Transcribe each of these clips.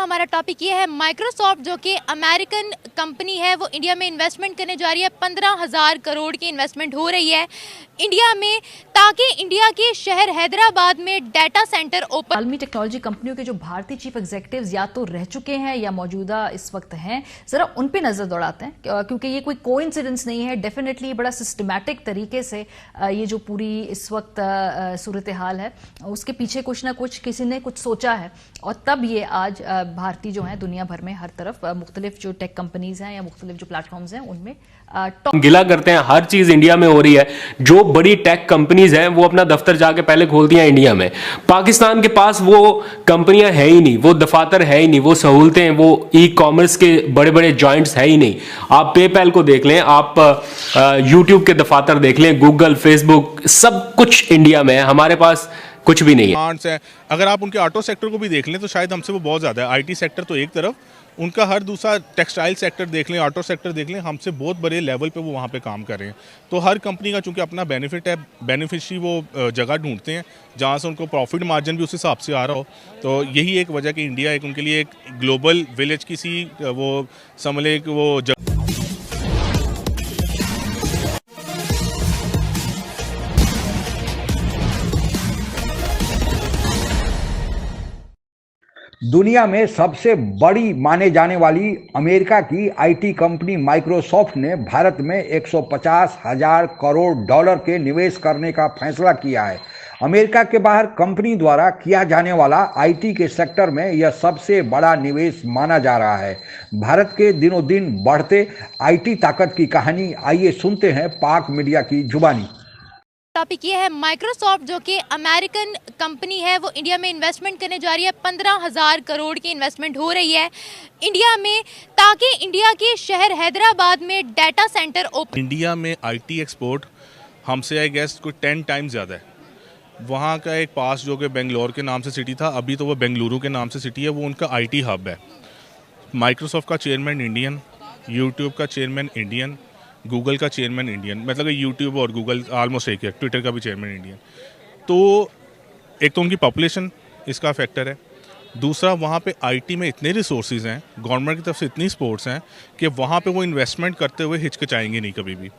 हमारा टॉपिक ये है माइक्रोसॉफ्ट जो कि अमेरिकन कंपनी है, वो इंडिया में इन्वेस्टमेंट करने जा रही है। 15,000 करोड़ की इन्वेस्टमेंट हो रही है इंडिया में, ताकि इंडिया के शहर हैदराबाद में डाटा सेंटर ओपन। आलमी टेक्नोलॉजी कंपनियों के जो भारतीय चीफ एग्जीक्यूटिव्स या तो रह चुके हैं या मौजूदा इस वक्त हैं, जरा उन पे नजर दौड़ाते हैं, क्योंकि ये कोई कोइंसिडेंस नहीं है। डेफिनेटली बड़ा सिस्टमैटिक तरीके से ये जो पूरी इस वक्त सूरत हाल है, उसके पीछे कुछ ना कुछ किसी ने कुछ सोचा है, और तब ये आज भारतीय जो है दुनिया भर में हर तरफ मुख्तलिफ जो टेक कंपनीज हैं या मुख्तलिफ जो प्लेटफॉर्म्स हैं उनमें गिला करते हैं। हर चीज इंडिया में हो रही है। जो बड़ी टेक कंपनीज हैं वो अपना दफ्तर जाके पहले खोलती हैं इंडिया में। पाकिस्तान के पास वो कंपनियां है ही नहीं, वो दफातर है ही नहीं, वो सहूलतें, वो ई कॉमर्स के बड़े बड़े जॉइंट्स है ही नहीं। आप पेपैल को देख लें, आप यूट्यूब के दफातर देख लें, गूगल, फेसबुक, सब कुछ इंडिया में है। हमारे पास कुछ भी नहीं है। अगर आप उनके ऑटो सेक्टर को भी देख लें तो शायद हमसे वो बहुत ज़्यादा है। आईटी सेक्टर तो एक तरफ, उनका हर दूसरा टेक्सटाइल सेक्टर देख लें, ऑटो सेक्टर देख लें, हमसे बहुत बड़े लेवल पे वो वहाँ पे काम कर रहे हैं। तो हर कंपनी का चूंकि अपना बेनिफिट है, बेनिफिशियरी वो जगह ढूंढते हैं जहाँ से उनको प्रॉफिट मार्जिन भी उस हिसाब से आ रहा हो। तो यही एक वजह कि इंडिया एक उनके लिए एक ग्लोबल विलेज की सी वो समझ लें कि वो दुनिया में सबसे बड़ी माने जाने वाली अमेरिका की आईटी कंपनी माइक्रोसॉफ्ट ने भारत में 150,000 करोड़ डॉलर के निवेश करने का फैसला किया है। अमेरिका के बाहर कंपनी द्वारा किया जाने वाला आईटी के सेक्टर में यह सबसे बड़ा निवेश माना जा रहा है। भारत के दिनों दिन बढ़ते आईटी ताकत की कहानी आइए सुनते हैं पाक मीडिया की जुबानी। टॉपिक ये है माइक्रोसॉफ्ट जो कि अमेरिकन कंपनी है, वो इंडिया में इन्वेस्टमेंट करने जा रही है। 15,000 करोड़ की इन्वेस्टमेंट हो रही है इंडिया में, ताकि इंडिया के शहर हैदराबाद में डाटा सेंटर ओपन। इंडिया में आईटी एक्सपोर्ट हमसे आई गेस कोई 10 टाइम्स ज़्यादा है। वहाँ का एक पास जो कि बेंगलोर के नाम से सिटी था, अभी तो वो बेंगलुरु के नाम से सिटी है, वो उनका आईटी हब है। माइक्रोसॉफ्ट का चेयरमैन इंडियन, यूट्यूब का चेयरमैन इंडियन, गूगल का चेयरमैन इंडियन, मतलब यूट्यूब और गूगल ऑलमोस्ट एक है, ट्विटर का भी चेयरमैन इंडियन। तो एक तो उनकी पॉपुलेशन इसका फैक्टर है, दूसरा वहाँ पे आईटी में इतने रिसोर्सेज हैं, गवर्नमेंट की तरफ से इतनी स्पोर्ट्स हैं कि वहाँ पे वो इन्वेस्टमेंट करते हुए हिचकिचाएंगे नहीं कभी भी।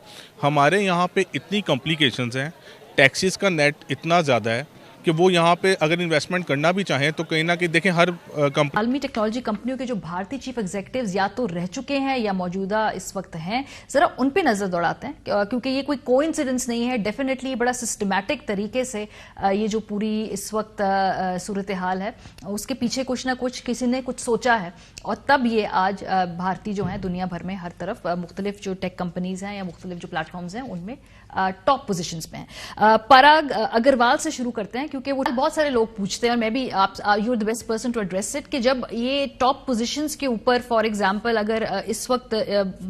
हमारे यहाँ पे इतनी कॉम्प्लिकेशंस हैं, टैक्सेस का नेट इतना ज़्यादा है कि वो यहाँ पे अगर इन्वेस्टमेंट करना भी चाहें तो कहीं ना कहीं देखें हर कंपनी। आलमी टेक्नोलॉजी कंपनियों के जो भारतीय चीफ एग्जीक्यूटिव्स या तो रह चुके हैं या मौजूदा इस वक्त हैं, जरा उन पे नजर दौड़ाते हैं, क्योंकि ये कोई कोइंसिडेंस नहीं है। डेफिनेटली बड़ा सिस्टमैटिक तरीके से ये जो पूरी इस वक्त सूरत हाल है, उसके पीछे कुछ ना कुछ किसी ने कुछ सोचा है, और तब ये आज भारतीय जो है दुनिया भर में हर तरफ मुख्तलिफ जो टेक कंपनीज हैं या मुख्तलिफ जो प्लेटफॉर्म्स हैं उनमें टॉप पोजीशंस पे हैं। पराग अग्रवाल से शुरू करते हैं, क्योंकि वो बहुत सारे लोग पूछते हैं, और मैं भी आप you are the best person to address it, कि जब ये टॉप पोजीशंस के ऊपर फॉर एग्जांपल अगर इस वक्त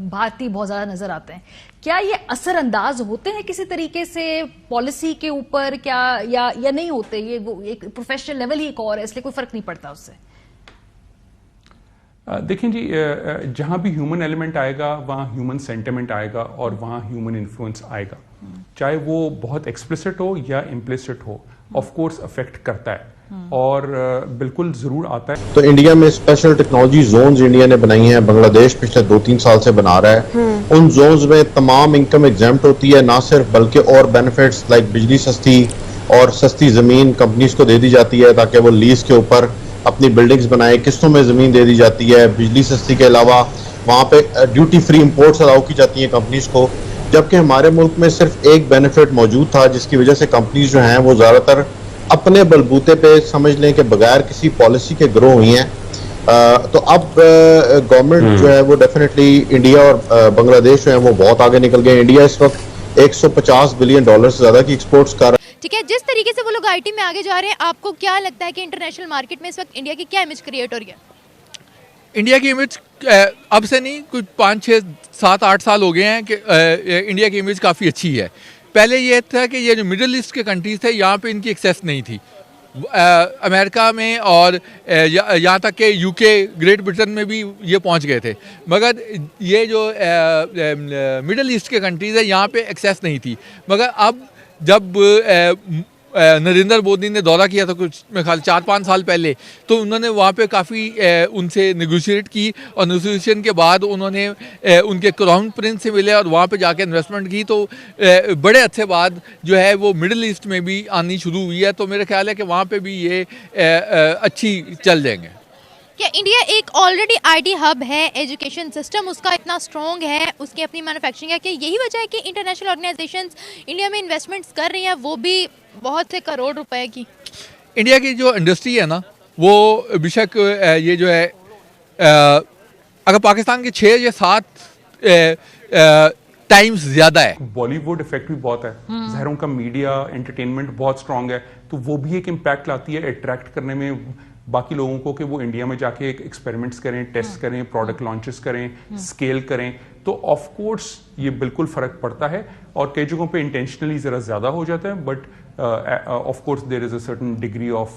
भारतीय बहुत ज्यादा नजर आते हैं, क्या ये असरअंदाज होते हैं किसी तरीके से पॉलिसी के ऊपर, क्या या नहीं होते? ये वो एक प्रोफेशनल लेवल ही एक और है, इसलिए कोई फर्क नहीं पड़ता उससे। देखें जी, जहाँ भी ह्यूमन एलिमेंट आएगा वहाँ ह्यूमन सेंटिमेंट आएगा और वहाँ ह्यूमन इन्फ्लुएंस आएगा, चाहे वो बहुत एक्सप्लिसिट हो या इम्प्लिसिट हो, ऑफ कोर्स अफेक्ट करता है और बिल्कुल जरूर आता है। तो इंडिया में स्पेशल टेक्नोलॉजी जोन्स इंडिया ने बनाई हैं, बांग्लादेश पिछले 2-3 साल से बना रहा है। उन जोन्स में तमाम इनकम एग्जेम्प्ट होती है, ना सिर्फ बल्कि और बेनिफिट्स लाइक बिजली सस्ती और सस्ती जमीन कंपनीज को दे दी जाती है ताकि वो लीज के ऊपर अपनी बिल्डिंग्स बनाए, किस्तों में ज़मीन दे दी जाती है। बिजली सस्ती के अलावा वहाँ पे ड्यूटी फ्री इंपोर्ट्स अलाउ की जाती हैं कंपनीज को, जबकि हमारे मुल्क में सिर्फ एक बेनिफिट मौजूद था जिसकी वजह से कंपनीज जो हैं वो ज़्यादातर अपने बलबूते पे समझ लें कि बगैर किसी पॉलिसी के ग्रो हुई हैं। तो अब गवर्नमेंट जो है वो डेफिनेटली इंडिया और बांग्लादेश जो है वो बहुत आगे निकल गए। इंडिया इस वक्त 150 बिलियन डॉलर से ज़्यादा की एक्सपोर्ट्स कर। ठीक है, जिस तरीके से वो लोग आईटी में आगे जा रहे हैं, आपको क्या लगता है कि इंटरनेशनल मार्केट में इस वक्त इंडिया की क्या इमेज क्रिएट हो रही है? इंडिया की इमेज अब से नहीं, कुछ 5, 6, 7, 8 साल हो गए हैं कि इंडिया की इमेज काफ़ी अच्छी है। पहले ये था कि ये जो मिडिल ईस्ट के कंट्रीज़ थे, यहाँ पे इनकी एक्सेस नहीं थी। अमेरिका में और यहाँ तक कि यूके, ग्रेट ब्रिटेन में भी ये पहुँच गए थे, मगर ये जो मिडिल ईस्ट के कंट्रीज़ है यहाँ पे एक्सेस नहीं थी। मगर अब जब नरेंद्र मोदी ने दौरा किया था कुछ मेरे ख्याल 4-5 साल पहले, तो उन्होंने वहाँ पे काफ़ी उनसे नेगोशिएट की और नेगोशिएशन के बाद उन्होंने उनके क्राउन प्रिंस से मिले और वहाँ पे जाके इन्वेस्टमेंट की। तो बड़े अच्छे बाद जो है वो मिडिल ईस्ट में भी आनी शुरू हुई है, तो मेरा ख्याल है कि वहाँ पे भी ये अच्छी चल जाएंगे। क्या इंडिया एक ऑलरेडी आईटी हब है, एजुकेशन सिस्टम उसका इतना स्ट्रॉन्ग है, उसकी अपनी मैन्युफैक्चरिंग है, कि यही वजह है कि इंटरनेशनल ऑर्गेनाइजेशंस इंडिया में इन्वेस्टमेंट्स कर रही हैं, वो भी बहुत से करोड़ रुपए की? इंडिया की जो इंडस्ट्री है ना, वो बेशक ये जो है अगर पाकिस्तान के 6 या 7 टाइम्स ज़्यादा है। बॉलीवुड इफेक्ट भी बहुत है, ज़ाहिर उनका मीडिया एंटरटेनमेंट बहुत स्ट्रांग है, तो वो भी एक इम्पैक्ट लाती है अट्रैक्ट करने में बाकी लोगों को कि वो इंडिया में जाके एक्सपेरिमेंट्स करें, टेस्ट करें, प्रोडक्ट लॉन्चेस करें, स्केल करें। तो ऑफ कोर्स ये बिल्कुल फ़र्क पड़ता है और कई जगहों पे इंटेंशनली ज़रा ज़्यादा हो जाता है, but of course there is a certain degree of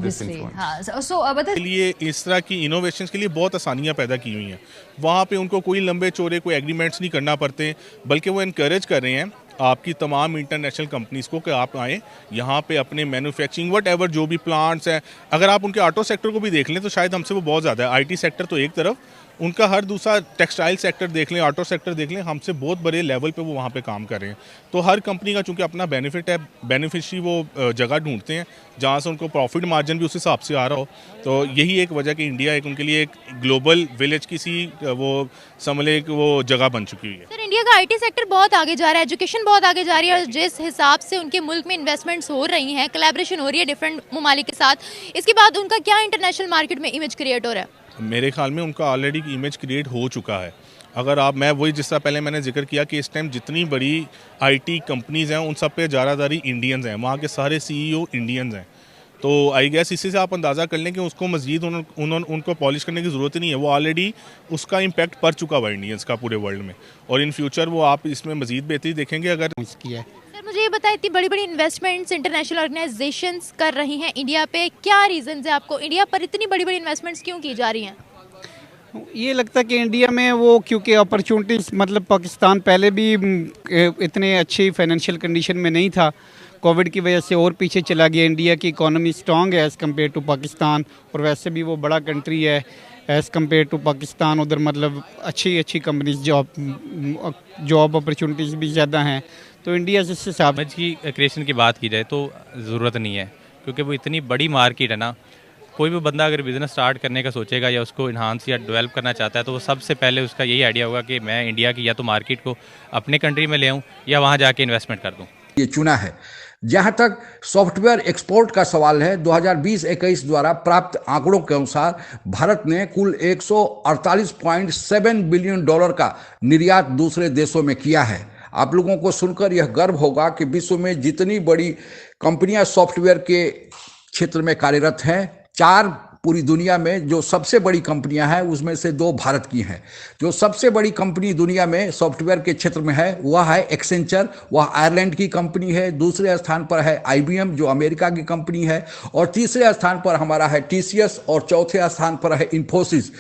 this influence. So लिए इस तरह की इनोवेशंस के लिए बहुत आसानियां पैदा की हुई हैं। वहाँ पे उनको कोई लंबे चौड़े कोई एग्रीमेंट्स नहीं करना पड़ते, बल्कि वो इनकरेज कर रहे हैं आपकी तमाम इंटरनेशनल कंपनीज़ को कि आप आएँ यहाँ पे अपने मैन्युफैक्चरिंग वट एवर जो भी प्लांट्स हैं। अगर आप उनके ऑटो सेक्टर को भी देख लें तो शायद हमसे वो बहुत ज़्यादा है। आईटी सेक्टर तो एक तरफ, उनका हर दूसरा टेक्सटाइल सेक्टर देख लें, ऑटो सेक्टर देख लें, हमसे बहुत बड़े लेवल पे वो वहाँ पे काम कर रहे हैं। तो हर कंपनी का चूंकि अपना बेनिफिट है, बेनिफिशरी वो जगह ढूंढते हैं जहाँ से उनको प्रॉफिट मार्जिन भी उस हिसाब से आ रहा हो। तो यही एक वजह कि इंडिया एक उनके लिए एक ग्लोबल विलेज की सी वो समझे वो जगह बन चुकी हुई है। सर, इंडिया का आईटी सेक्टर बहुत आगे जा रहा है, एजुकेशन बहुत आगे जा रही है, और जिस हिसाब से उनके मुल्क में इन्वेस्टमेंट्स हो रही हैं, कोलैबोरेशन हो रही है डिफरेंट ममालिक के साथ, इसके बाद उनका क्या इंटरनेशनल मार्केट में इमेज क्रिएट हो रहा है? मेरे ख्याल में उनका ऑलरेडी इमेज क्रिएट हो चुका है। अगर आप मैं वही जिस तरह पहले मैंने जिक्र किया कि इस टाइम जितनी बड़ी आईटी कंपनीज़ हैं उन सब पे ज़्यादातर इंडियंस हैं, वहाँ के सारे सीईओ इंडियंस हैं। तो आई गेस इसी से आप अंदाज़ा कर लें कि उसको मज़ीद उनको पॉलिश करने की ज़रूरत ही नहीं है। वो ऑलरेडी उसका इम्पैक्ट पड़ चुका हुआ इंडियंस का पूरे वर्ल्ड में, और इन फ्यूचर वो आप इसमें मज़ीद बेहतरी देखेंगे अगर इसकी है। सर, मुझे ये बताएं, इतनी बड़ी बड़ी इन्वेस्टमेंट्स इंटरनेशनल ऑर्गेनाइजेशंस कर रही हैं इंडिया पे, क्या रीज़न है आपको इंडिया पर इतनी बड़ी बड़ी इन्वेस्टमेंट्स क्यों की जा रही हैं? ये लगता है कि इंडिया में वो क्योंकि अपॉर्चुनिटीज़, मतलब पाकिस्तान पहले भी इतने अच्छी फाइनेंशियल कंडीशन में नहीं था, कोविड की वजह से और पीछे चला गया। इंडिया की इकोनॉमी स्ट्रांग है एज़ कम्पेयर टू पाकिस्तान, और वैसे भी वो बड़ा कंट्री है एज़ कम्पेयर टू पाकिस्तान। उधर मतलब अच्छी कंपनीज जॉब अपॉर्चुनिटीज़ भी ज़्यादा हैं। तो इंडिया जिस हिसाब की क्रिएशन की बात की जाए तो ज़रूरत नहीं है, क्योंकि वो इतनी बड़ी मार्केट है ना। कोई भी बंदा अगर बिज़नेस स्टार्ट करने का सोचेगा या उसको इन्हांस या डेवलप करना चाहता है, तो वो सबसे पहले उसका यही आइडिया होगा कि मैं इंडिया की या तो मार्केट को अपने कंट्री में ले आऊँ या वहाँ जाके इन्वेस्टमेंट कर दूँ। ये चुना है। जहां तक सॉफ्टवेयर एक्सपोर्ट का सवाल है, 2020-21 द्वारा प्राप्त आंकड़ों के अनुसार भारत ने कुल 148.7 बिलियन डॉलर का निर्यात दूसरे देशों में किया है। आप लोगों को सुनकर यह गर्व होगा कि विश्व में जितनी बड़ी कंपनियां सॉफ्टवेयर के क्षेत्र में कार्यरत हैं, 4 पूरी दुनिया में जो सबसे बड़ी कंपनियां हैं उसमें से 2 भारत की हैं। जो सबसे बड़ी कंपनी दुनिया में सॉफ्टवेयर के क्षेत्र में है वह है एक्सेंचर, वह आयरलैंड की कंपनी है। दूसरे स्थान पर है IBM जो अमेरिका की कंपनी है, और तीसरे स्थान पर हमारा है TCS, और चौथे स्थान पर है इन्फोसिस।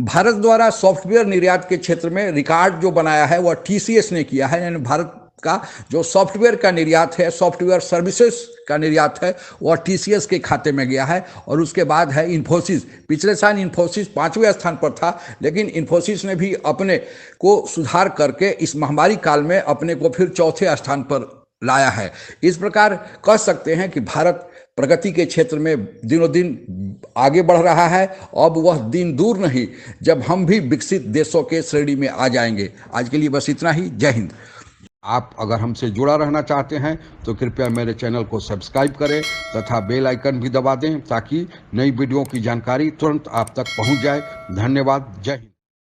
भारत द्वारा सॉफ्टवेयर निर्यात के क्षेत्र में रिकॉर्ड जो बनाया है वह TCS ने किया है, यानी भारत का जो सॉफ्टवेयर का निर्यात है, सॉफ्टवेयर सर्विसेज का निर्यात है, वह TCS के खाते में गया है। और उसके बाद है इन्फोसिस। पिछले साल इन्फोसिस 5वें स्थान पर था, लेकिन इन्फोसिस ने भी अपने को सुधार करके इस महामारी काल में अपने को फिर चौथे स्थान पर लाया है। इस प्रकार कह सकते हैं कि भारत प्रगति के क्षेत्र में दिनों दिन आगे बढ़ रहा है। अब वह दिन दूर नहीं जब हम भी विकसित देशों के श्रेणी में आ जाएंगे। आज के लिए बस इतना ही। जय हिंद। आप अगर हमसे जुड़ा रहना चाहते हैं तो कृपया मेरे चैनल को सब्सक्राइब करें तथा बेल आइकन भी दबा दें ताकि नई वीडियो की जानकारी तुरंत आप तक पहुंच जाए। धन्यवाद। जय हिंद।